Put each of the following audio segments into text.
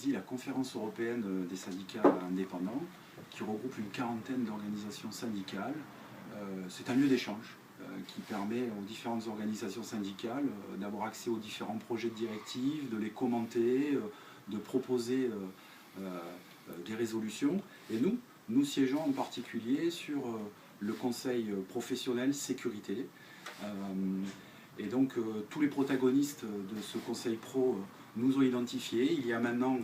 CESI, la Conférence européenne des syndicats indépendants, qui regroupe une quarantaine d'organisations syndicales. C'est un lieu d'échange qui permet aux différentes organisations syndicales d'avoir accès aux différents projets de directives, de les commenter, de proposer des résolutions. Et nous siégeons en particulier sur le Conseil professionnel sécurité. Et donc tous les protagonistes de ce Conseil pro nous ont identifiés. Il y a maintenant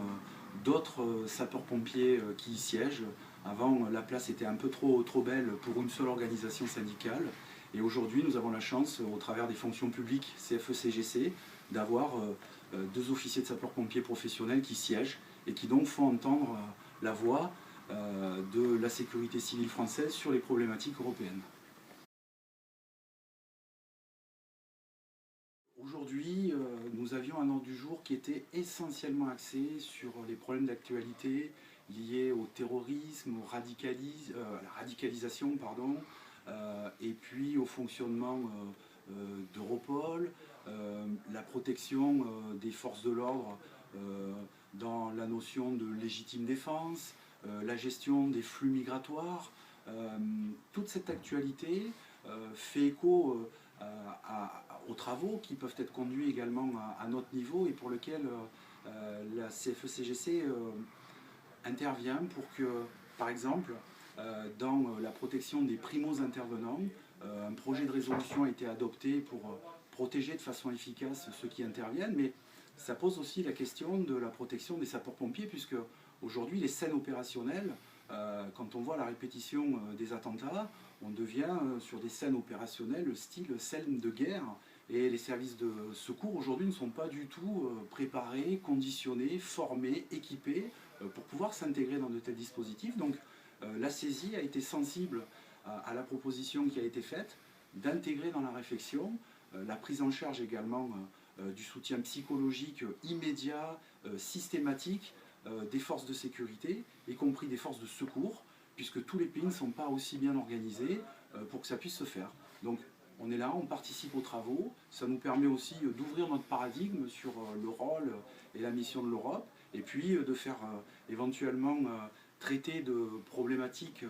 d'autres sapeurs-pompiers qui y siègent. Avant, la place était un peu trop belle pour une seule organisation syndicale. Et aujourd'hui, nous avons la chance, au travers des fonctions publiques CFE-CGC, d'avoir deux officiers de sapeurs-pompiers professionnels qui siègent et qui donc font entendre la voix de la sécurité civile française sur les problématiques européennes. Aujourd'hui, nous avions un ordre du jour qui était essentiellement axé sur les problèmes d'actualité liés au terrorisme, à la radicalisation, et puis au fonctionnement d'Europol, la protection des forces de l'ordre dans la notion de légitime défense, la gestion des flux migratoires. Toute cette actualité fait écho aux travaux qui peuvent être conduits également à notre niveau et pour lesquels la CFE-CGC intervient pour que, par exemple, dans la protection des primo-intervenants, un projet de résolution a été adopté pour protéger de façon efficace ceux qui interviennent, mais ça pose aussi la question de la protection des sapeurs-pompiers, puisque aujourd'hui les scènes opérationnelles, quand on voit la répétition des attentats, on devient sur des scènes opérationnelles style scène de guerre, et les services de secours aujourd'hui ne sont pas du tout préparés, conditionnés, formés, équipés pour pouvoir s'intégrer dans de tels dispositifs. Donc la CESI a été sensible à la proposition qui a été faite d'intégrer dans la réflexion la prise en charge également du soutien psychologique immédiat, systématique des forces de sécurité, y compris des forces de secours, puisque tous les pays ne sont pas aussi bien organisés pour que ça puisse se faire. Donc on est là, on participe aux travaux, ça nous permet aussi d'ouvrir notre paradigme sur le rôle et la mission de l'Europe, et puis de faire éventuellement traiter de problématiques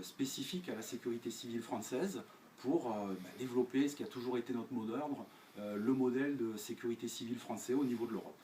spécifiques à la sécurité civile française pour développer ce qui a toujours été notre mot d'ordre, le modèle de sécurité civile français au niveau de l'Europe.